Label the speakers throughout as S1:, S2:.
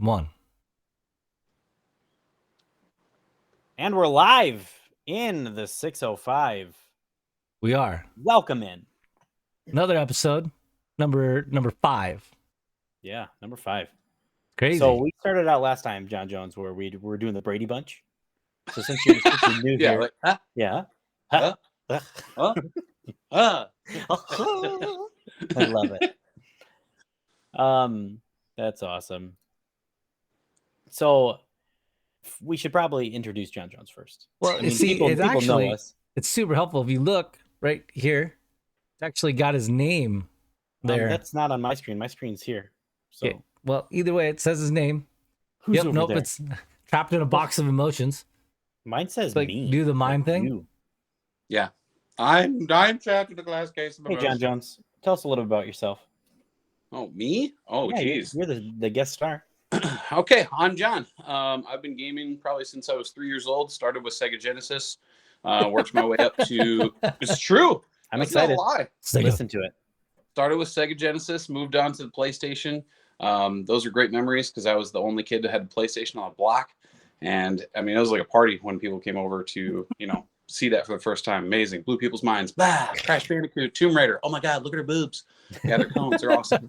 S1: One.
S2: And we're live in the 605.
S1: We are.
S2: Welcome in.
S1: Another episode, number 5.
S2: Yeah, number 5.
S1: Crazy.
S2: So we started out last time, John Jones, where we were doing the Brady Bunch. So since you're new
S3: Yeah,
S2: here,
S3: like, huh?
S2: yeah,
S3: Huh? Huh? Huh?
S2: I love it. That's awesome. So we should probably introduce John Jones first.
S1: Well,
S2: I mean,
S1: see,
S2: people know us.
S1: It's super helpful if you look right here. It's actually got his name there.
S2: That's not on my screen. My screen's here. So
S1: Yeah. Well, either way, it says his name.
S2: who's
S1: Yep.
S2: over
S1: Nope.
S2: there?
S1: It's trapped in a box of emotions.
S2: Mine says
S1: Like,
S2: me.
S1: do the mime thing.
S2: You.
S3: Yeah. I'm trapped in a glass case of
S2: Hey,
S3: emotion.
S2: John Jones, tell us a little about yourself.
S3: Oh, me? Oh,
S2: Yeah,
S3: geez.
S2: you're the guest star.
S3: Okay, I'm John. I've been gaming probably since I was 3 years old. Started with Sega Genesis. Worked my way up to... It's true.
S2: I'm
S3: That's
S2: excited.
S3: not a lie.
S2: Listen to it.
S3: Started with Sega Genesis, moved on to the PlayStation. Those are great memories because I was the only kid that had a PlayStation on the block. And, I mean, it was like a party when people came over to, see that for the first time. Amazing. Blew people's minds. Bah, Crash Bandicoot, Tomb Raider. Oh, my God, look at her boobs. Yeah, their cones. They're awesome.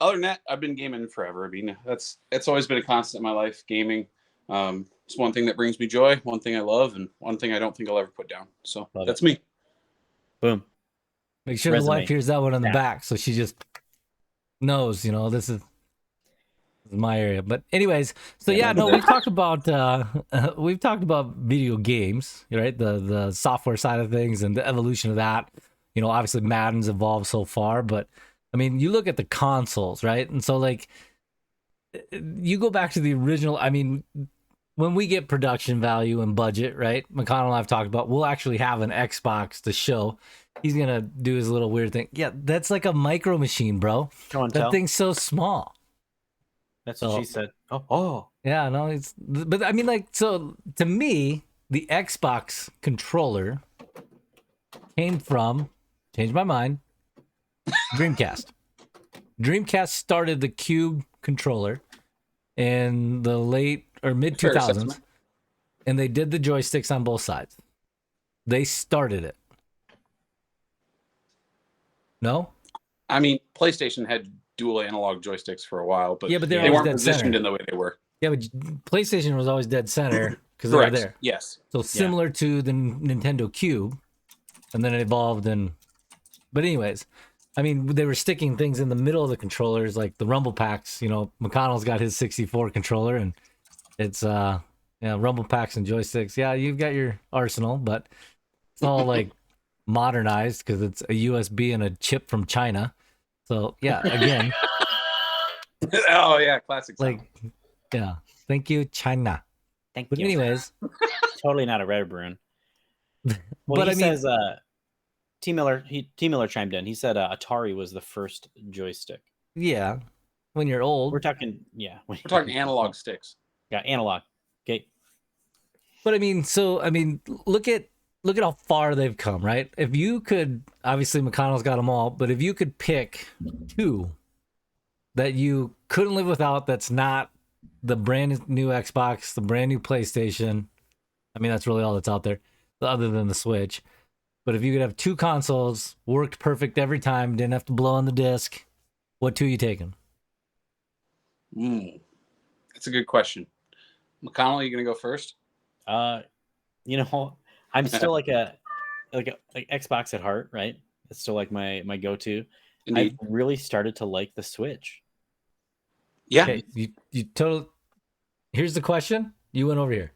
S3: Other than that, I've been gaming forever. I mean, it's always been a constant in my life, gaming. It's one thing that brings me joy, one thing I love, and one thing I don't think I'll ever put down. So that's me.
S2: Boom.
S1: Make sure
S2: Resume.
S1: the wife hears that one on the back, so she just knows, this is my area. But anyways, so we've talked about video games, right? The software side of things and the evolution of that. Obviously Madden's evolved so far, but I mean, you look at the consoles, right? And so like you go back to the original, I mean, when we get production value and budget, right? McConnell and I've talked about, we'll actually have an Xbox to show. He's going to do his little weird thing. Yeah, that's like a micro machine, bro. That thing's so small.
S2: That's what she said. Oh.
S1: Yeah, no, but I mean, like, so to me, the Xbox controller came from, changed my mind, Dreamcast. Dreamcast started the Cube controller in the late or mid 2000s, and they did the joysticks on both sides. They started it. No?
S3: I mean, PlayStation had dual analog joysticks for a while, but,
S1: but
S3: they weren't positioned in the way they were.
S1: Yeah, but PlayStation was always dead center because they were there.
S3: Yes.
S1: So similar to the Nintendo Cube, and then it evolved. But anyways, I mean, they were sticking things in the middle of the controllers, like the Rumble Packs. McConnell's got his 64 controller, and it's Rumble Packs and joysticks. Yeah, you've got your arsenal, but it's all like modernized because it's a USB and a chip from China. So yeah, again.
S3: Oh yeah, classic song.
S1: Like, yeah. Thank you, China.
S2: Thank
S1: you. Anyways,
S2: totally not a Red Bruin. Well,
S1: but
S2: he
S1: I mean,
S2: says T Miller chimed in. He said Atari was the first joystick.
S1: Yeah, when you're old.
S2: We're talking
S3: analog sticks.
S2: Yeah, analog. Okay.
S1: But I mean, look at how far they've come, right? If you could, obviously McConnell's got them all, but if you could pick 2 that you couldn't live without, that's not the brand new Xbox, the brand new PlayStation. I mean, that's really all that's out there, other than the Switch. But if you could have 2 consoles, worked perfect every time, didn't have to blow on the disc, what 2 are you taking?
S3: That's a good question. McConnell, you gonna go first?
S2: I'm still like a Xbox at heart, right? It's still like my go-to.
S3: Indeed.
S2: I really started to like the Switch.
S3: Yeah.
S1: Okay, you totally. Here's the question. You went over here.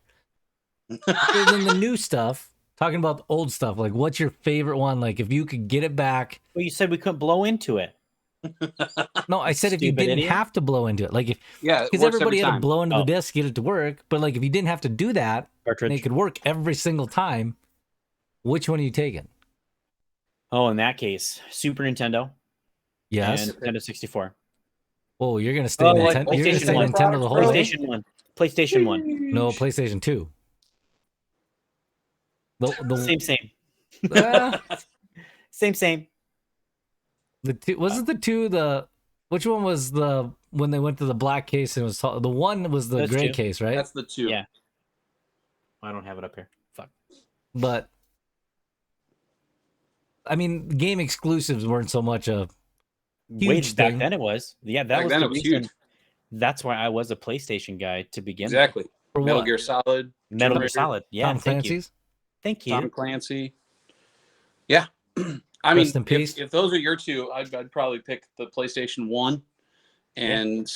S1: Other than the new stuff, talking about the old stuff, like what's your favorite one? Like if you could get it back.
S2: Well, you said we couldn't blow into it.
S1: No, I said if you didn't have to blow into it, like because everybody had to blow into the disc to get it to work. But like if you didn't have to do that, and it could work every single time, which one are you taking?
S2: Oh, in that case, Super Nintendo.
S1: Yes.
S2: And Nintendo 64.
S1: Oh, you're gonna stay Nintendo. You're gonna stay Nintendo the whole way.
S2: PlayStation 1.
S1: No, PlayStation 2.
S2: Same. Same.
S1: The 2 was it the 2? Which one was the when they went to the black case and it was the one was the
S2: Those
S1: gray
S2: two.
S1: case, right?
S3: That's the two.
S2: Yeah. I don't have it up here. Fuck.
S1: But I mean, game exclusives weren't so much a huge
S2: Back
S1: thing.
S2: then it was. Yeah, that
S3: Back
S2: was
S3: then
S2: the
S3: it was
S2: reason.
S3: huge.
S2: That's why I was a PlayStation guy to begin with.
S3: Exactly.
S1: For
S3: Metal
S1: what?
S3: Gear Solid,
S2: Metal
S3: Tomb
S2: Gear
S3: Raider,
S2: Solid. Yeah,
S1: Tom
S2: thank you.
S1: Clancy's.
S2: Thank you.
S3: Tom Clancy. Yeah. I
S1: Rest
S3: mean,
S1: in peace.
S3: if those are your two, I'd probably pick the PlayStation 1. And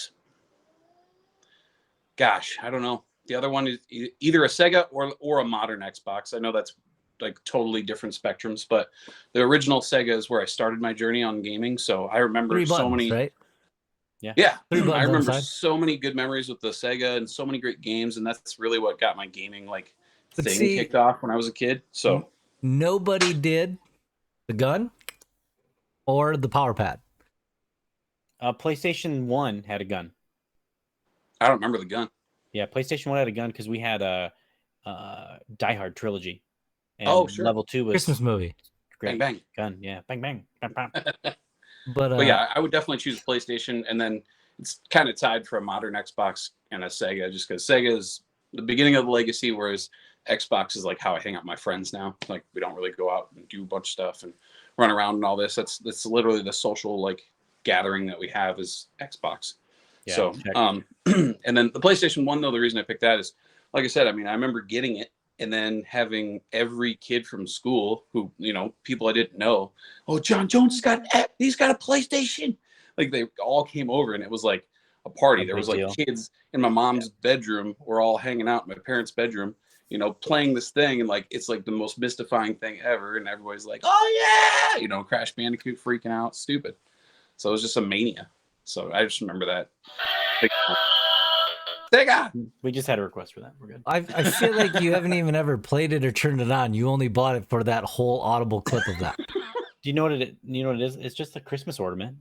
S3: gosh, I don't know. The other one is either a Sega or a modern Xbox. I know that's like totally different spectrums, but the original Sega is where I started my journey on gaming. So I remember
S1: 3 buttons,
S3: so many.
S1: right?
S3: Yeah,
S1: 3 buttons
S3: I
S1: on the
S3: remember
S1: side.
S3: so many good memories with the Sega and so many great games, and that's really what got my gaming like
S1: But
S3: thing
S1: see-
S3: kicked off when I was a kid. So
S1: Nobody did the gun or the power pad.
S2: PlayStation 1 had a gun.
S3: I don't remember the gun.
S2: Yeah, PlayStation 1 had a gun because we had a Die Hard trilogy. And
S3: Oh, sure.
S2: level 2 was
S1: Christmas movie.
S3: Bang
S2: great.
S3: bang.
S2: Gun. Yeah, bang bang. Bam, bam.
S1: But
S3: Yeah, I would definitely choose PlayStation, and then it's kind of tied for a modern Xbox and a Sega, just because Sega is the beginning of the legacy, whereas Xbox is like how I hang out with my friends now. Like we don't really go out and do a bunch of stuff and run around and all this. That's literally the social like gathering that we have is Xbox.
S2: Yeah,
S3: So
S2: check.
S3: and then the PlayStation 1 though, the reason I picked that is like I said, I mean I remember getting it and then having every kid from school who, you know, people I didn't know, oh, John Jones he's got a PlayStation. Like they all came over and it was like a party. There was like
S2: deal.
S3: kids in my mom's bedroom. We're all hanging out in my parents' bedroom, you know, playing this thing. And like, it's like the most mystifying thing ever. And everybody's like, oh yeah, you know, Crash Bandicoot freaking out, stupid. So it was just a mania. So I just remember that. Sega!
S2: We just had a request for that. We're good.
S1: I feel like you haven't even ever played it or turned it on. You only bought it for that whole audible clip of that.
S2: Do you know what it? You know what it is? It's just a Christmas ornament.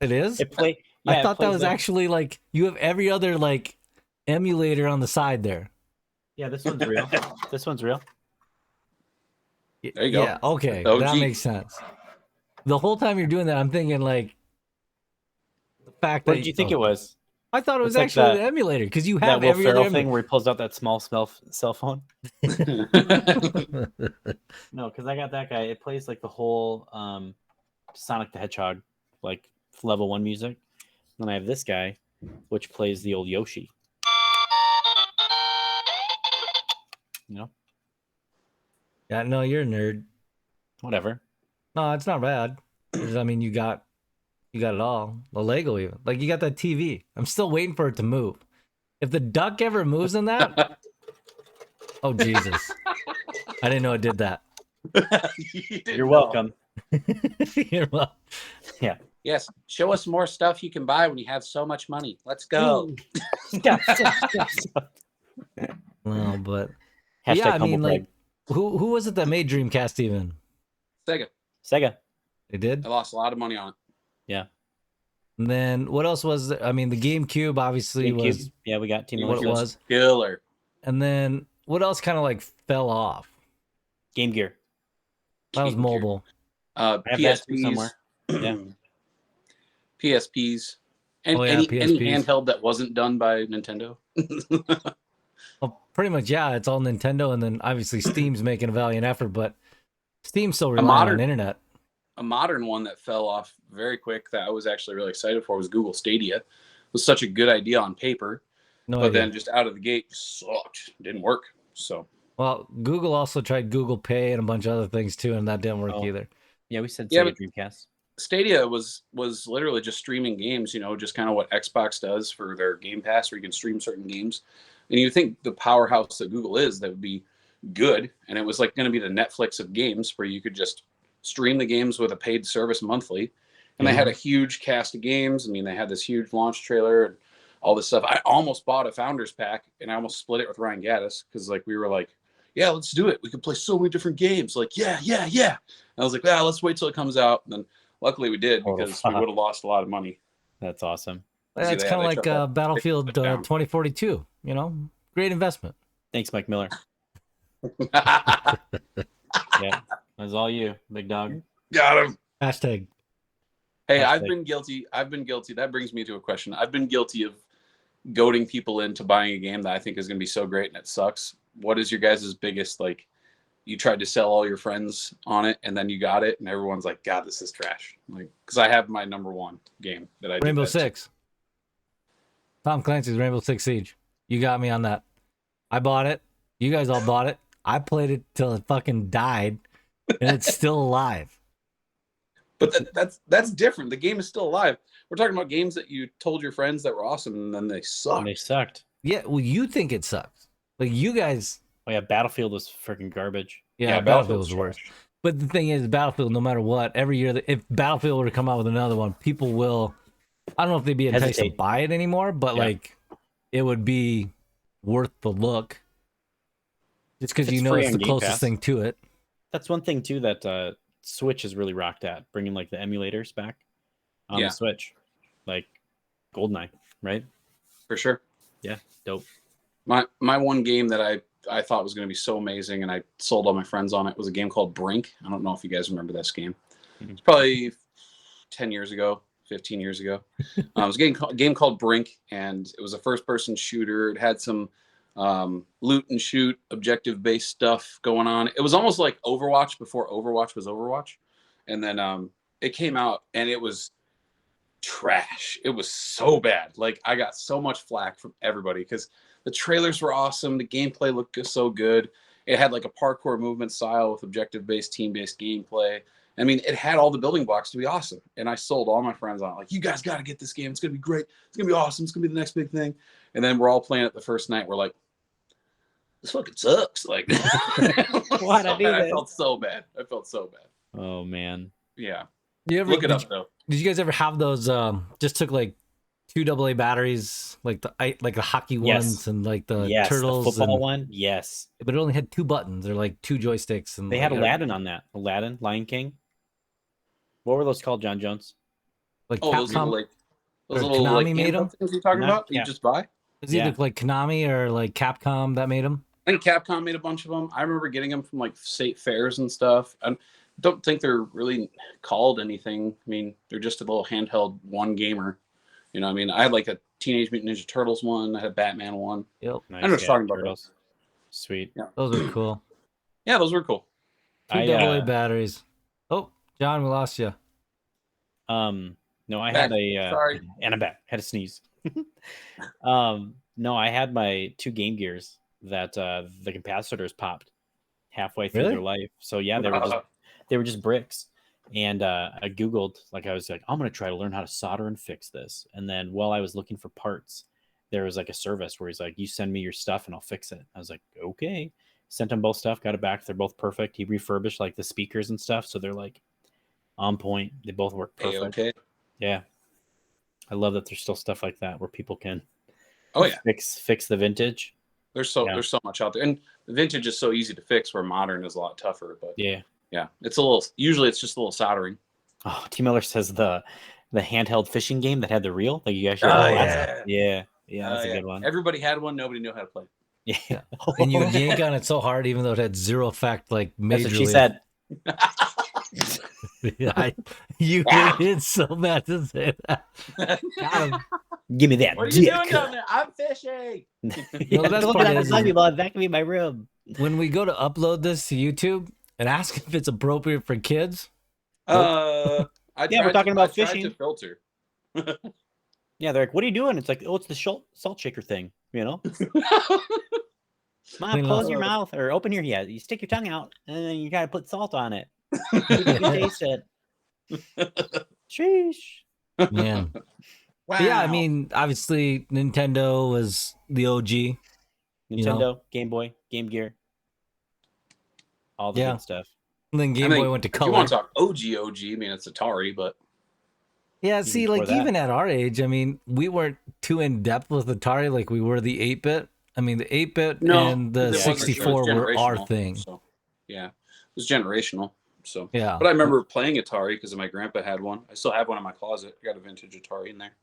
S1: It is?
S2: It play.
S1: I
S2: yeah, it
S1: thought that
S2: plays
S1: was
S2: like-
S1: actually like you have every other like emulator on the side there.
S2: Yeah, this one's real. This one's real.
S3: There you go.
S1: Yeah, okay.
S3: OG.
S1: That makes sense. The whole time you're doing that, I'm thinking like the fact
S2: What
S1: that
S2: did you think it was?
S1: I thought it was
S2: It's like
S1: actually
S2: that-
S1: an emulator because you
S2: That
S1: have
S2: Will
S1: every other
S2: Ferrell thing
S1: emulator.
S2: where he pulls out that small cell phone. No, because I got that guy. It plays like the whole Sonic the Hedgehog, like level 1 music. Then I have this guy, which plays the old Yoshi. You know,
S1: Yeah, no, you're a nerd.
S2: whatever.
S1: No, it's not bad. I mean, you got it all. The Lego even. Like you got that TV. I'm still waiting for it to move. If the duck ever moves in that, oh Jesus. I didn't know it did that.
S2: You're welcome.
S1: You're wel-
S3: Yes. Show us more stuff you can buy when you have so much money. Let's go.
S1: No, but
S2: Hashtag
S1: yeah, I
S2: humble
S1: mean,
S2: brag.
S1: like, who was it that made Dreamcast even?
S3: Sega.
S2: Sega.
S1: They did.
S3: I lost a lot of money on it.
S1: And then what else was there? I mean, the GameCube obviously
S2: GameCube.
S1: was
S2: Yeah, we got Team
S1: what it
S2: Electric.
S1: was.
S3: Killer.
S1: And then what else kind of like fell off?
S2: Game Gear.
S1: That was
S3: Game Gear.
S1: mobile.
S2: I have that too
S3: PSPs.
S2: somewhere. Yeah.
S3: PSPs. And
S1: Oh, yeah,
S3: any
S1: PSPs.
S3: handheld that wasn't done by Nintendo.
S1: Well, pretty much, yeah. It's all Nintendo, and then obviously Steam's making a valiant effort, but Steam's still relying
S3: modern-
S1: on internet.
S3: A modern one that fell off very quick that I was actually really excited for was Google Stadia. It was such a good idea on paper,
S1: No
S3: but
S1: idea.
S3: then just out of the gate sucked. Didn't work. So
S1: Well, Google also tried Google Pay and a bunch of other things too, and that didn't work
S2: Oh.
S1: either.
S2: Yeah, we said
S3: Yeah,
S2: Sega Dreamcast.
S3: Stadia was literally just streaming games, you know, just kind of what Xbox does for their Game Pass, where you can stream certain games. And you think the powerhouse that Google is, that would be good. And it was like going to be the Netflix of games, where you could just stream the games with a paid service monthly. And they had a huge cast of games. I mean, they had this huge launch trailer and all this stuff. I almost bought a Founders Pack, and I almost split it with Ryan Gaddis because, like, we were like, yeah, let's do it. We could play so many different games. Like, yeah. And I was like, well, let's wait till it comes out. And then luckily we did,
S2: Oh,
S3: because we would have lost a lot of money.
S2: That's awesome.
S1: It's
S3: Yeah,
S1: kind of
S3: they
S1: like
S3: tried to
S1: Battlefield
S3: take it down.
S1: 2042. You know, great investment.
S2: Thanks, Mike Miller. Yeah, that's all you, big dog.
S3: Got him.
S1: Hashtag.
S3: Hey, I've
S2: Hashtag-
S3: been guilty. I've been guilty. That brings me to a question. I've been guilty of goading people into buying a game that I think is going to be so great and it sucks. What is your guys' biggest, like, you tried to sell all your friends on it and then you got it and everyone's like, God, this is trash. Like, because I have my number one game that I did
S1: Rainbow
S3: that to.
S1: Six. Tom Clancy's Rainbow Six Siege. You got me on that. I bought it. You guys all bought it. I played it till it fucking died, and it's still alive.
S3: But that's different. The game is still alive. We're talking about games that you told your friends that were awesome and then they suck.
S2: And they sucked.
S1: Yeah, well, you think it sucks. Like, you guys,
S2: Oh yeah, Battlefield was freaking garbage.
S1: yeah, Battlefield was the worst. But the thing is, Battlefield, no matter what, every year, if Battlefield were to come out with another one, people will, I don't know if they'd be enticed to
S2: Hesitate.
S1: buy it anymore, but
S2: Yeah.
S1: like, it would be worth the look. Just because you
S2: It's
S1: know
S2: free
S1: it's
S2: on
S1: the
S2: Game
S1: closest
S2: Pass.
S1: thing to it.
S2: That's one thing too that Switch has really rocked at, bringing like the emulators back on
S3: Yeah.
S2: the Switch, like GoldenEye, right?
S3: For sure.
S2: Dope.
S3: My one game that I thought was going to be so amazing and I sold all my friends on it was a game called Brink. I don't know if you guys remember this game.
S2: Mhm.
S3: It's probably 10 years ago, 15 years ago. It was a game called Brink, and it was a first-person shooter. It had some loot and shoot, objective-based stuff going on. It was almost like Overwatch before Overwatch was Overwatch. And then it came out, and it was trash. It was so bad. Like, I got so much flack from everybody because the trailers were awesome. The gameplay looked so good. It had like a parkour movement style with objective-based, team-based gameplay. I mean, it had all the building blocks to be awesome. And I sold all my friends on it. Like, you guys got to get this game. It's going to be great. It's going to be awesome. It's going to be the next big thing. And then we're all playing it the first night. We're like, this fucking sucks. Like,
S2: Why'd I do
S3: I
S2: this?
S3: felt so bad. I felt so bad.
S2: Oh man.
S3: Yeah.
S1: You ever
S3: Look it
S1: did,
S3: up, though.
S1: did you guys ever have those? Just took like 2 AA batteries, like the hockey
S2: Yes.
S1: ones and like the
S2: Yes,
S1: turtles,
S2: the football
S1: and,
S2: one. Yes,
S1: but it only had 2 buttons or like 2 joysticks, and
S2: they had
S1: like,
S2: Aladdin on that. Aladdin, Lion King. What were those called, John Jones?
S1: like
S3: Oh, those
S1: Capcom.
S3: little, like,
S1: or
S3: those little like,
S1: Konami made 'em?
S3: handheld things you're talking
S2: Not-
S3: about?
S2: yeah.
S3: You just buy?
S1: It was either
S2: Yeah.
S1: like Konami or like Capcom that made them.
S3: I think Capcom made a bunch of them. I remember getting them from like state fairs and stuff. I don't think they're really called anything. I mean, they're just a little handheld one gamer. You know, I mean, I had like a Teenage Mutant Ninja Turtles one. I had a Batman one.
S1: Yep,
S2: Nice,
S3: I'm just talking about
S2: Turtles. Sweet.
S1: those are cool.
S3: Yeah, those were cool.
S1: 2
S2: I,
S1: AA batteries. Oh, John, we lost you.
S2: No, I
S3: Back.
S2: had a
S3: Sorry.
S2: and I'm back. Had a sneeze. No, I had my 2 Game Gears that the capacitors popped halfway through
S1: Really?
S2: their life. So yeah, they were just bricks. And I Googled, like, I was like, I'm gonna try to learn how to solder and fix this. And then while I was looking for parts, there was like a service where he's like, you send me your stuff and I'll fix it. I was like, okay. Sent him both stuff, got it back. They're both perfect. He refurbished like the speakers and stuff, so they're like on point. They both work perfect.
S3: Okay.
S2: Yeah. I love that there's still stuff like that where people can
S3: Oh yeah.
S2: fix the vintage.
S3: There's
S2: Yeah.
S3: so much out there, and the vintage is so easy to fix, where modern is a lot tougher. But
S2: Yeah.
S3: yeah, it's a little. Usually, it's just a little soldering.
S2: Oh, T Miller says the handheld fishing game that had the reel. Like you guys should
S3: Oh,
S2: yeah. That's a
S3: Yeah.
S2: good one.
S3: Everybody had one. Nobody knew how to play.
S2: Yeah.
S1: And you would yank on it so hard, even though it had 0 effect, like
S2: That's
S1: majorly.
S2: what she said.
S1: You did so bad to say that. Got him.
S2: Give me that
S3: What are you
S2: dick.
S3: doing down there? I'm fishing.
S2: Yeah,
S1: the best
S2: don't
S1: part
S2: get
S1: is-
S2: outside me, bud. That can be my room.
S1: When we go to upload this to YouTube and ask if it's appropriate for kids,
S3: I
S2: Yeah, we're
S3: tried
S2: talking about
S3: I tried to
S2: fishing.
S3: filter.
S2: Yeah, they're like, "What are you doing?" It's like, "Oh, it's the salt shaker thing." You know, Mom,
S1: Clean
S2: close
S1: up.
S2: your mouth or open your yeah. You stick your tongue out, and then you gotta put salt on it. You can taste it. Sheesh.
S1: man.
S3: Wow.
S1: But yeah, I mean, obviously Nintendo was the OG.
S2: Nintendo,
S1: know?
S2: Game Boy, Game Gear, all the
S1: Yeah.
S2: good stuff.
S1: And then Game
S3: I mean,
S1: Boy went to
S3: if you
S1: color.
S3: want to talk OG, I mean, it's Atari, but
S1: Yeah, see,
S2: before
S1: like
S2: that.
S1: even at our age, I mean, we weren't too in depth with Atari like we were the 8-bit. I mean, the 8-bit
S3: no,
S1: and the
S3: it wasn't. It was
S1: 64 were our
S3: generational,
S1: thing.
S3: So, yeah, it was generational. So,
S1: Yeah.
S3: but I remember playing Atari because my grandpa had one. I still have one in my closet. I got a vintage Atari in there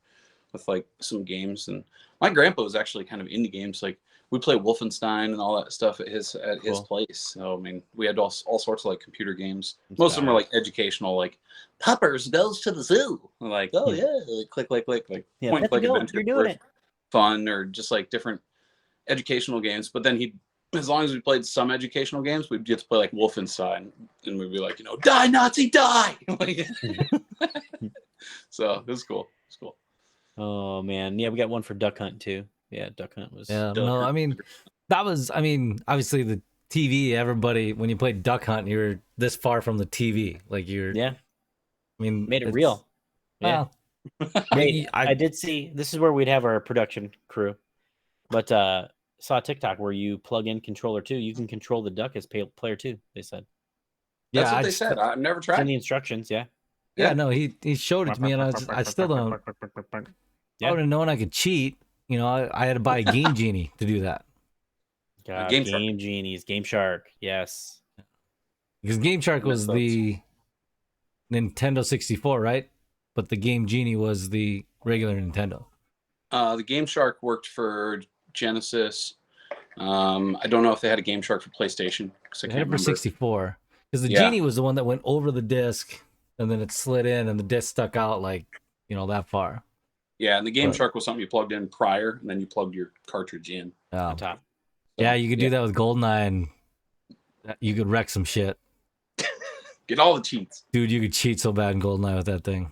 S3: with like some games. And my grandpa was actually kind of into games. Like we played Wolfenstein and all that stuff at his
S2: Cool.
S3: place. So I mean, we had all sorts of like computer games.
S2: That's
S3: Most of them were
S2: badass.
S3: like educational, like Puppers goes to the zoo. I'm like, oh
S2: Hmm.
S3: yeah, like, click, like
S2: Yeah,
S3: point and click
S2: you're
S3: adventure.
S2: doing it.
S3: Fun or just like different educational games. But then as long as we played some educational games, we'd get to play like Wolfenstein, and we'd be like, die Nazi, die! Like, so it was cool. It's cool.
S2: Oh man, yeah, we got one for Duck Hunt too. Yeah, Duck Hunt was.
S1: Yeah,
S3: Duck
S1: no,
S3: Hunt.
S1: I mean, obviously the TV, everybody, when you played Duck Hunt, you're this far from the TV. Like
S2: Yeah,
S1: I mean,
S2: made it
S1: it's-
S2: real. Yeah.
S1: Well,
S2: Hey,
S1: I-
S2: I did see. This is where we'd have our production crew, but saw a TikTok where you plug in controller 2. You can control the duck as player 2. They said
S3: That's
S1: yeah,
S3: what
S1: I
S3: they
S1: just-
S3: said. I've never
S2: it's in
S3: tried.
S2: the instructions. Yeah.
S1: yeah,
S3: Yeah.
S1: no, he showed it to me, and I still don't.
S2: Yeah.
S1: I would have known I could cheat. I had to buy a Game Genie to do that
S2: God,
S3: Game
S2: Game,
S3: Shark.
S2: Genies, Game Shark. Yes.
S1: because Game Shark
S3: I miss
S1: was
S3: those.
S1: the Nintendo 64, right? But the Game Genie was the regular Nintendo.
S3: The Game Shark worked for Genesis. I don't know if they had a Game Shark for PlayStation because I
S1: They
S3: can't
S1: had it for
S3: remember.
S1: 64 because the
S3: Yeah.
S1: Genie was the one that went over the disc and then it slid in and the disc stuck out like that far.
S3: Yeah, and the Game
S1: Right.
S3: Shark was something you plugged in prior, and then you plugged your cartridge in.
S2: On top.
S1: Yeah, you could do that with GoldenEye, and you could wreck some shit,
S3: Get all the cheats.
S1: dude. You could cheat so bad in GoldenEye with that thing.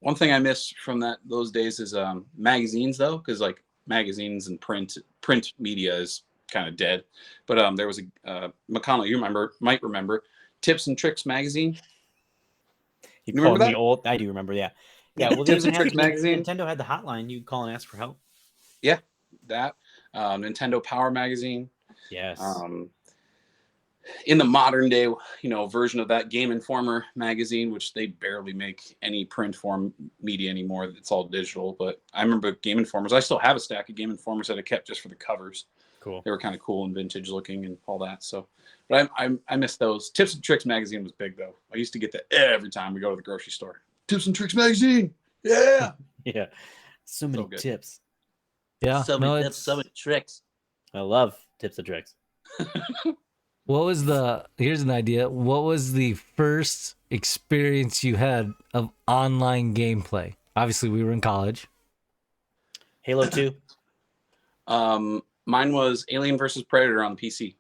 S3: One thing I miss from those days is magazines, though, because like magazines and print media is kind of dead. But there was a McConnell, you might remember, Tips and Tricks magazine.
S2: You
S3: remember
S2: called me
S3: that?
S2: old. I do remember. Yeah. Yeah. Well, they
S3: Tips and
S2: even
S3: Tricks
S2: had,
S3: magazine.
S2: Nintendo had the hotline. You'd call and ask for help.
S3: That Nintendo Power magazine.
S2: Yes.
S3: In the modern day, version of that, Game Informer magazine, which they barely make any print form media anymore. It's all digital. But I remember Game Informers. I still have a stack of Game Informers that I kept just for the covers.
S2: Cool.
S3: They were kind of cool and vintage looking and all that. So, but I miss those. Tips and Tricks magazine was big though. I used to get that every time we go to the grocery store. Tips and Tricks magazine. Yeah.
S2: Yeah. So many
S3: good.
S2: tips.
S1: Yeah,
S4: So
S1: no,
S4: many
S1: it's-
S4: tips, so many tricks.
S2: I love tips and tricks.
S1: What was here's an idea. What was the first experience you had of online gameplay? Obviously, we were in college.
S2: Halo 2.
S3: Mine was Alien versus Predator on the PC.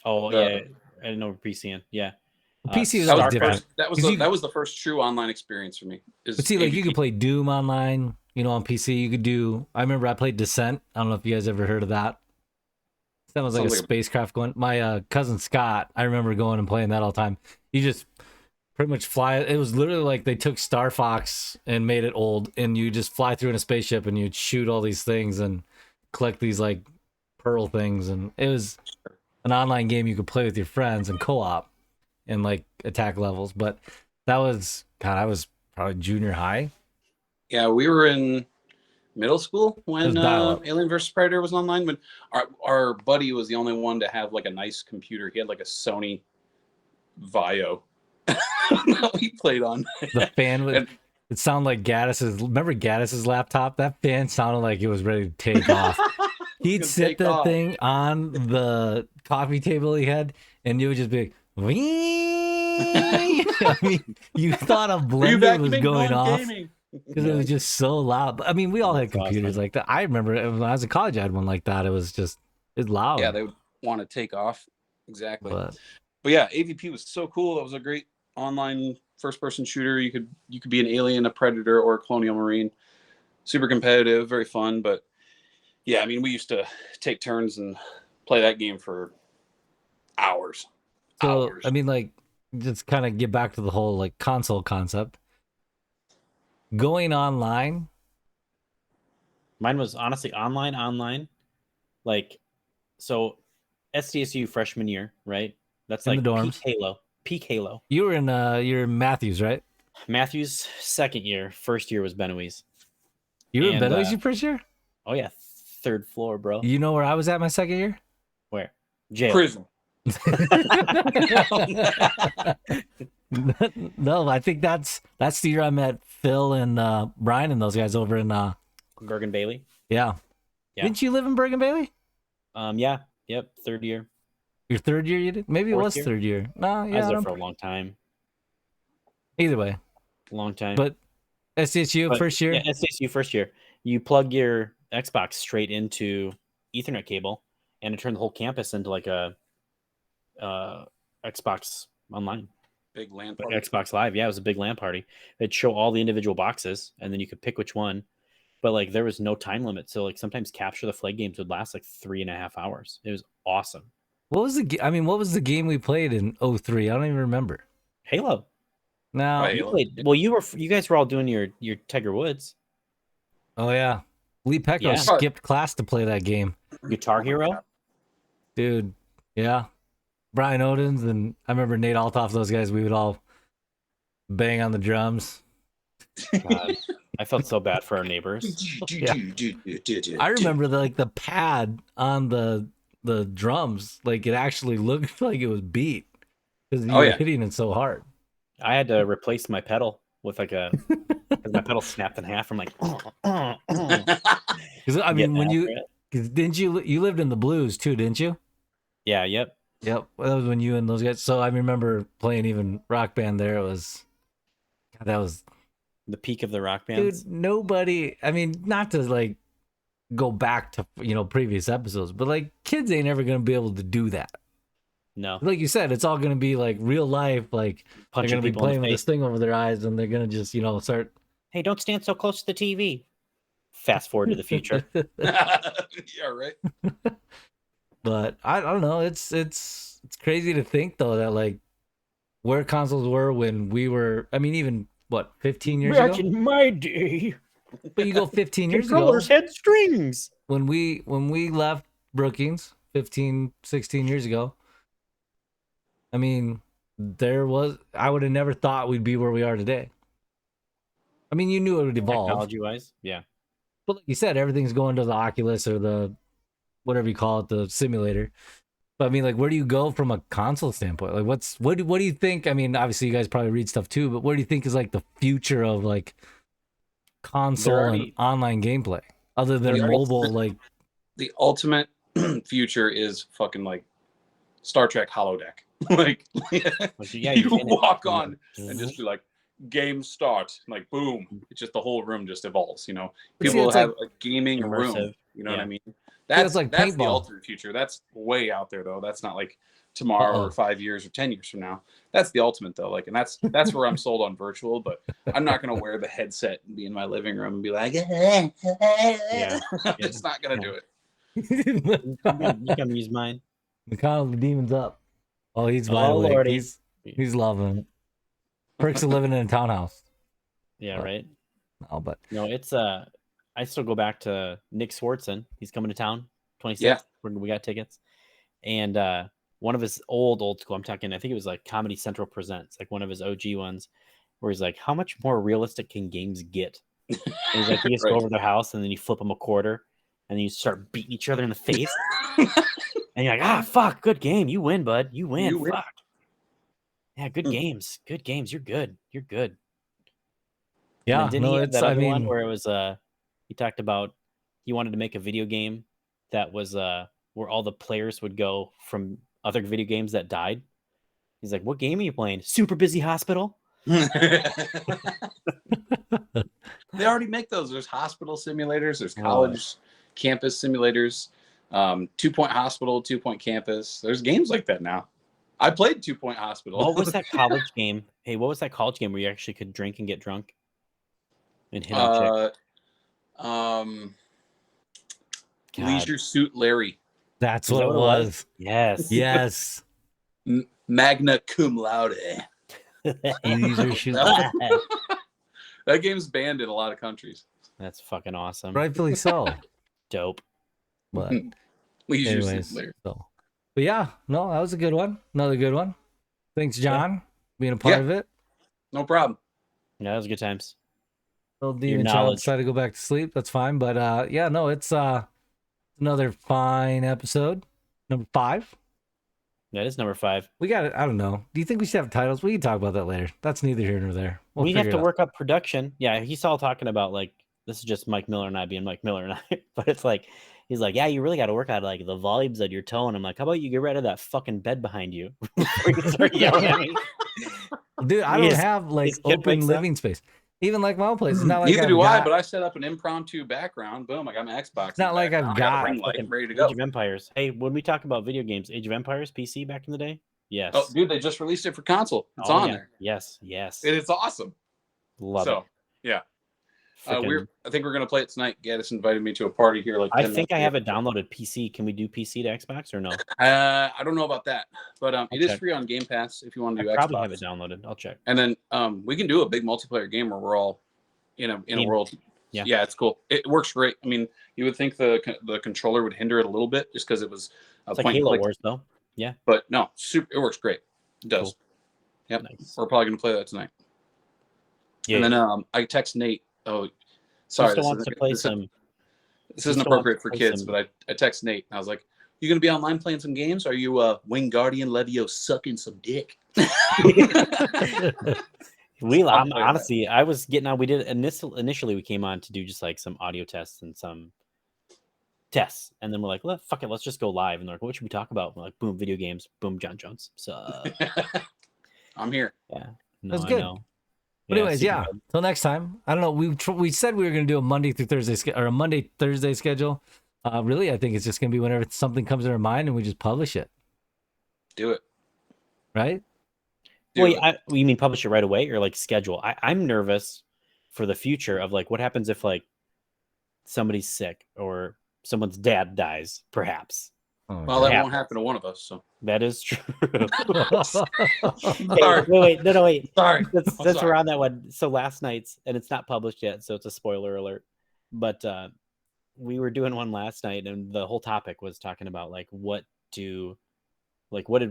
S2: Oh,
S3: The-
S2: yeah. I didn't know what PC in. Yeah.
S1: PC was
S3: That
S1: like
S3: was,
S1: different.
S3: that, was
S1: 'Cause
S3: the, that was the first true online experience for me. is
S1: But see, like you
S3: AVP.
S1: could play Doom online, on PC. You could do. I remember I played Descent. I don't know if you guys ever heard of that. That was like
S3: Sounds
S1: a
S3: like a-
S1: spacecraft going. My cousin Scott, I remember going and playing that all the time. You just pretty much fly. It was literally like they took Star Fox and made it old, and you just fly through in a spaceship and you'd shoot all these things and collect these like pearl things, and it was an online game you could play with your friends and co-op and like attack levels. But that was I was probably junior high.
S3: Yeah, we were in middle school
S1: It
S3: when
S1: was dial-up.
S3: Alien versus Predator was online. But our buddy was the only one to have like a nice computer. He had like a Sony Vio that we played on.
S1: The fan would.
S3: And-
S1: It sounded like Gaddis's. Remember Gaddis's laptop? That fan sounded like it was ready to take off. He'd
S3: gonna
S1: sit
S3: take
S1: that
S3: off.
S1: thing on the coffee table he had, and you would just be like, "Wee!" I mean, you thought a
S3: Were you
S1: blender was
S3: vacuuming?
S1: going
S3: No, I'm
S1: off
S3: gaming.
S1: because it was just so loud. I mean, we all had
S2: That's awesome.
S1: computers like that. I remember when I was in college, I had one like that. It was just it's loud.
S3: Yeah, they would want to take off. Exactly.
S1: but
S3: But yeah, AVP was so cool. It was a great online first-person shooter. You could be an alien, a predator, or a colonial marine. Super competitive, very fun. But yeah, I mean, we used to take turns and play that game for hours.
S1: so
S3: Hours.
S1: I mean, like, just kind of get back to the whole like console concept. Going online.
S2: Mine was honestly online. Like, so SDSU freshman year, right? That's
S1: In
S2: like
S1: the dorms.
S2: Peak Halo.
S1: You were in you're in Matthews, right?
S2: Matthew's second year. First year was Benoist.
S1: You were in
S2: And,
S1: Benoist your first year?
S2: Oh yeah, third floor, bro.
S1: You know where I was at my second year?
S2: Where? Jail.
S3: Prison.
S1: No, I think that's the year I met Phil and Brian and those guys over in
S2: Bergen Bailey.
S1: yeah.
S2: Yeah.
S1: Didn't you live in Bergen Bailey?
S2: Yeah. Yep. Third year.
S1: Your third year, you did? Maybe it
S2: Fourth
S1: was
S2: year?
S1: third year. No,
S2: I
S1: yeah,
S2: was
S1: I
S2: there
S1: don't-
S2: for a long time.
S1: either way.
S2: Long time.
S1: But SDSU
S2: But,
S1: first year.
S2: Yeah, SDSU first year. You plug your Xbox straight into Ethernet cable, and it turned the whole campus into like a Xbox Online,
S3: Big land
S2: like
S3: party.
S2: Xbox Live. Yeah, it was a big LAN party. They'd show all the individual boxes, and then you could pick which one. But like, there was no time limit, so like sometimes Capture the Flag games would last like 3.5 hours. It was awesome.
S1: What was what was the game we played in 03? I don't even remember.
S2: Halo.
S1: Now,
S3: Oh,
S2: You
S3: Halo.
S2: played, well, you guys were all doing your Tiger Woods,
S1: oh yeah, Lee Pecco
S2: Yeah.
S1: skipped class to play that game,
S2: Guitar
S3: Oh my
S2: Hero.
S3: God.
S1: dude. Yeah, Brian Odins and I remember Nate Altoff. Those guys, we would all bang on the drums.
S2: God, I felt so bad for our neighbors.
S1: I remember the pad on the drums, like it actually looked like it was beat because you
S3: Oh,
S1: were
S3: yeah.
S1: hitting it so hard.
S2: I had to replace my pedal with like a because my pedal snapped in half. I'm like,
S1: Because I mean,
S2: getting
S1: when
S2: after
S1: you
S2: it.
S1: didn't you lived in the Blues too, didn't you?
S2: Yeah, yep.
S1: Yep, well, that was when you and those guys. So I remember playing even Rock Band there. It was God, that was
S2: The peak of the rock bands.
S1: dude. Nobody. I mean, not to like go back to previous episodes, but like kids ain't ever gonna be able to do that.
S2: No,
S1: Like you said, it's all gonna be like real life. Like they're
S2: punching
S1: gonna be
S2: people in
S1: playing
S2: the
S1: with
S2: face.
S1: this thing over their eyes, and they're gonna just start.
S2: Hey, don't stand so close to the TV. Fast forward to the future.
S3: Yeah, right.
S1: But I don't know. It's crazy to think though that like where consoles were when we were. I mean, even what 15 years
S2: Back
S1: ago.
S2: in my day,
S1: But you go 15 years ago
S2: controllers had strings.
S1: when we left Brookings 15, 16 years ago. I mean, I would have never thought we'd be where we are today. I mean, you knew it would evolve.
S2: Technology wise, yeah.
S1: But like you said, everything's going to the Oculus or the whatever you call it, the simulator. But I mean, like, where do you go from a console standpoint? Like, what do you think? I mean, obviously, you guys probably read stuff too, but what do you think is like the future of like console
S2: already-
S1: and online gameplay, other than
S3: The
S1: mobile?
S3: ultimate-
S1: Like,
S3: The ultimate future is fucking like Star Trek holodeck. Like,
S2: Like, yeah,
S3: you
S2: you're in it.
S3: walk on and just be like, game start, like boom. It's just the whole room just evolves.
S1: But see,
S3: People will
S1: it's
S3: have
S1: like-
S3: a gaming room.
S2: Immersive.
S3: You know what I
S2: Yeah.
S3: mean?
S1: it's like
S3: that's the
S1: paintball.
S3: ultimate future. That's way out there though. That's not like tomorrow
S1: Uh-oh.
S3: or 5 years or 10 years from now. That's the ultimate though. Like, and that's where I'm sold on virtual. But I'm not gonna wear the headset and be in my living room and be like,
S2: Yeah.
S3: it's not gonna do it.
S2: You can use mine.
S1: McConnell, the demon's up. Oh, he's
S2: Oh,
S1: wide awake.
S2: Lordy.
S1: He's loving it. Perks of living in a townhouse.
S2: Yeah,
S1: But-
S2: right.
S1: Oh, but
S2: No, it's I still go back to Nick Swartzen. He's coming to town 26th.
S3: Yeah.
S2: We got tickets. And one of his old school, I'm talking, I think it was like Comedy Central Presents, like one of his OG ones, where he's like, how much more realistic can games get? And he's like, you just go
S3: Right.
S2: over their house and then you flip them a quarter and then you start beating each other in the face. And you're like, fuck, good game. You win, bud. You win.
S3: You win.
S2: Fuck. Yeah, good games. Good games. You're good. You're good. And
S1: yeah,
S2: then didn't
S1: no,
S2: he have
S1: it's.
S2: that
S1: I
S2: other one
S1: mean,
S2: where it was he talked about he wanted to make a video game that was where all the players would go from other video games that died. He's like, what game are you playing? Super Busy Hospital?
S3: They already make those. There's hospital simulators. There's
S2: Oh.
S3: college campus simulators. 2-point hospital, 2-point campus. There's games like that now. I played 2-point hospital.
S2: What was that college game? Hey, what was that college game where you actually could drink and get drunk and hit on chicks? God.
S3: Leisure Suit Larry.
S1: that's
S2: Is
S1: what
S2: that
S1: it
S2: what it
S1: was.
S2: was? Yes.
S1: Yes.
S3: Magna cum laude.
S1: Leisure shoot.
S3: That game's banned in a lot of countries.
S2: That's fucking awesome.
S1: Rightfully so.
S2: Dope.
S1: But
S3: Leisure
S1: anyways,
S3: Suit Larry.
S1: so. But yeah, no, that was a good one. Another good one. Thanks, John, being a part
S3: Yeah.
S1: of it.
S3: No problem.
S2: Yeah, that was good times.
S1: Little
S2: Your
S1: demon child
S2: knowledge.
S1: decided to go back to sleep. That's fine. But yeah, no, it's another fine episode. Number 5.
S2: That is number 5.
S1: We got it. I don't know. Do you think we should have titles? We can talk about that later. That's neither here nor there. We'll
S2: We have
S1: figure
S2: to
S1: it out.
S2: work up production. Yeah, he's all talking about like this is just Mike Miller and I being Mike Miller and I, but it's like He's like, yeah, you really got to work out like the volumes on your tone. I'm like, how about you get rid of that fucking bed behind you before you start yelling at me?
S1: Dude, I don't have like
S2: his kid
S1: open
S2: wakes up.
S1: living space. Even like my own place. It's not like
S3: Neither
S1: I've
S3: do I,
S1: got,
S3: but I set up an impromptu background. Boom, I got my Xbox.
S1: It's not like I've got
S3: ring light
S2: Fucking
S3: ready to
S2: Age
S3: go.
S2: of Empires. Hey, when we talk about video games, Age of Empires PC back in the day, yes.
S3: Oh, dude, they just released it for console. It's
S2: Oh,
S3: on
S2: yeah.
S3: there.
S2: Yes.
S3: It's awesome.
S2: Love
S3: So,
S2: it.
S3: yeah.
S2: Frickin-
S3: I think we're gonna play it tonight. Gaddis invited me to a party here. Like
S2: I
S3: 10
S2: think I
S3: minutes
S2: have
S3: ago.
S2: it downloaded PC. Can we do PC to Xbox or no?
S3: I don't know about that, but it is
S2: check.
S3: free on Game Pass if you want to do
S2: I probably
S3: Xbox.
S2: have it downloaded. I'll check.
S3: And then we can do a big multiplayer game where we're all in a
S2: Team.
S3: world.
S2: Yeah.
S3: It's cool. It works great. I mean, you would think the controller would hinder it a little bit just because it was a
S2: It's like
S3: point and
S2: Halo
S3: click.
S2: Wars, though.
S3: But no, it works great. It does.
S2: Cool.
S3: Yep.
S2: Nice.
S3: We're probably gonna play that tonight.
S2: Yeah.
S3: And then I text Nate. Oh, sorry.
S2: Sister wants to play some.
S3: This isn't
S2: Sister
S3: appropriate
S2: wants
S3: for
S2: to play
S3: kids,
S2: some-
S3: but I text Nate. And I was like, "You gonna be online playing some games? Are you Wingardium Levio sucking some dick?"
S2: Honestly, I was getting on. We did initially we came on to do just like some audio tests and some tests, and then we're like, fuck it, let's just go live. And they're like, what should we talk about? We're like, boom, video games, boom, John Jones. So
S3: I'm here.
S2: yeah,
S1: That's good.
S2: I know.
S1: But anyways,
S2: super
S1: yeah.
S2: good.
S1: Till next time. I don't know. We said we were going to do a Monday through Thursday or a Monday Thursday schedule. Really, I think it's just going to be whenever something comes in our mind and we just publish it,
S3: Do it.
S1: right?
S3: Do
S2: Wait,
S3: it.
S2: you mean publish it right away or like schedule? I'm nervous for the future of like what happens if like somebody's sick or someone's dad dies, perhaps.
S1: Oh,
S3: Well, that
S2: Yeah.
S3: won't happen to one of us. So
S2: That is true.
S3: Sorry.
S2: Wait.
S3: sorry.
S2: Since
S3: I'm
S2: we're
S3: sorry.
S2: on that one, so last night's, and it's not published yet, so it's a spoiler alert. But we were doing one last night, and the whole topic was talking about like what did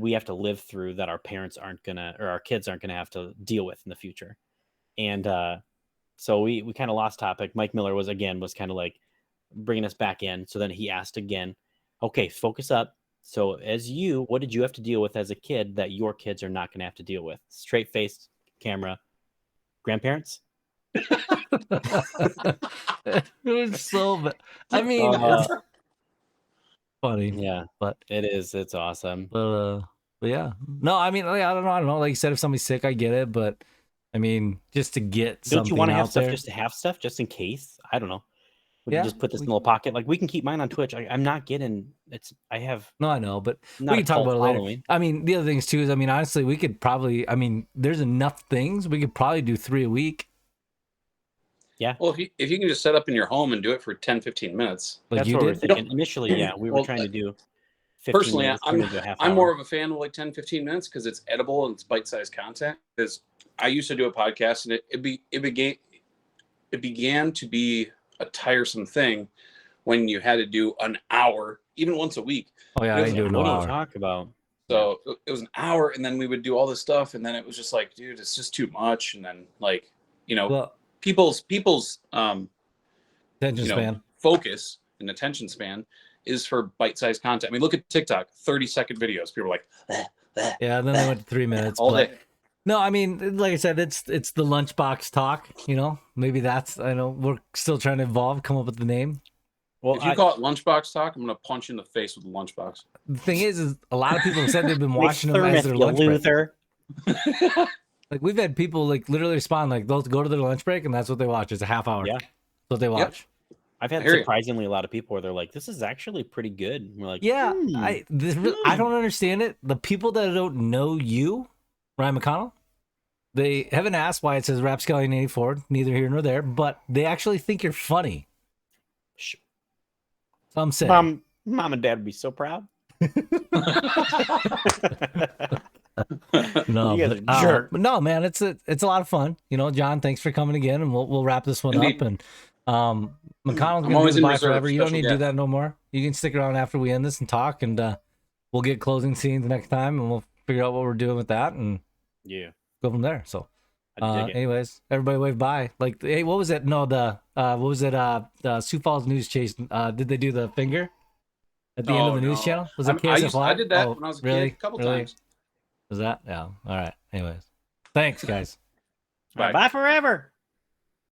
S2: we have to live through that our parents aren't gonna, or our kids aren't gonna have to deal with in the future. And so we kind of lost topic. Mike Miller was kind of like bringing us back in. So then he asked again, okay, focus up. So what did you have to deal with as a kid that your kids are not going to have to deal with? Straight faced camera. Grandparents?
S1: It was so bad. I mean, it's funny.
S2: Yeah,
S1: But
S2: it is. It's awesome.
S1: but yeah. No, I mean, like, I don't know. Like you said, if somebody's sick, I get it. But I mean, just to get
S2: Don't
S1: something
S2: you want to have
S1: out
S2: stuff
S1: there.
S2: just to have stuff just in case? I don't know. We
S1: Yeah,
S2: can just put this in a little pocket. Like we can keep mine on Twitch. I'm not getting I have
S1: No, I know, but
S2: not
S1: we
S2: a
S1: can talk
S2: cult
S1: about it later.
S2: following.
S1: I mean, the other things too is, I mean, honestly, we could probably, I mean, there's enough things. We could probably do 3 a week.
S3: Well, if you can just set up in your home and do it for 10, 15 minutes.
S1: Like
S2: That's
S1: you
S2: what we're
S1: did.
S2: thinking. Initially, yeah, we were
S3: Well,
S2: trying to do 15
S3: Personally,
S2: minutes, turn into a half
S3: I'm
S2: hour.
S3: more of a fan of like 10, 15 minutes because it's edible and it's bite-sized content. Because I used to do a podcast and it began to be a tiresome thing when you had to do an hour, even once a week.
S1: Oh yeah,
S3: It
S1: I
S3: was
S1: ain't doing no
S2: What do you
S1: hour.
S2: talk about?
S3: So it was an hour, and then we would do all this stuff, and then it was just like, dude, it's just too much. And then like,
S1: Well,
S3: people's
S1: attention span.
S3: focus and attention span is for bite-sized content. I mean, look at TikTok, 30-second videos. People are like,
S1: Yeah, and then they went to 3 minutes.
S3: all
S1: but
S3: day.
S1: no, I mean, like I said, it's the lunchbox talk. Maybe that's, I know we're still trying to evolve, come up with the name.
S2: Well,
S3: If you call it lunchbox talk, I'm gonna punch you in the face with the lunchbox.
S1: The thing is a lot of people have said they've been watching them
S2: McThermott,
S1: as their
S2: you
S1: lunch break.
S2: Luther.
S1: Like we've had people like literally respond, like they'll go to their lunch break and that's what they watch. It's a half hour.
S2: Yeah.
S1: That's what they watch.
S2: I've had
S3: I hear you.
S2: surprisingly a lot of people where they're like, "This is actually pretty good." And we're like,
S1: Yeah,
S2: "Hmm."
S1: I don't understand it. The people that don't know you, Ryan McConnell, they haven't asked why it says Rapscallion 84, neither here nor there, but they actually think you're funny.
S2: Sh-
S1: Some say.
S2: Mom and Dad would be so proud.
S1: No,
S2: You guys
S1: but,
S2: are jerk.
S1: but no, man, it's a lot of fun. John, thanks for coming again, and we'll wrap this one
S3: Indeed.
S1: up. And McConnell's
S3: I'm
S1: gonna
S3: always
S1: do
S3: in
S1: the bye
S3: reserve,
S1: forever. You don't
S3: special
S1: need to do
S3: guest.
S1: that no more. You can stick around after we end this and talk, and we'll get closing scenes next time, and we'll figure out what we're doing with that and
S2: Yeah,
S1: go from there. So.
S2: I dig it.
S1: Anyways, everybody wave bye. Like, hey, what was it? No, what was it? The Sioux Falls News Chase. Did they do the finger at the end of the news channel? Was it KSF
S3: I
S1: Live?
S3: did that
S1: Oh,
S3: when I was a
S1: really?
S3: kid a couple
S1: Really?
S3: times.
S1: Was that? Yeah. All right. Anyways, thanks, guys.
S3: Bye.
S2: Bye forever.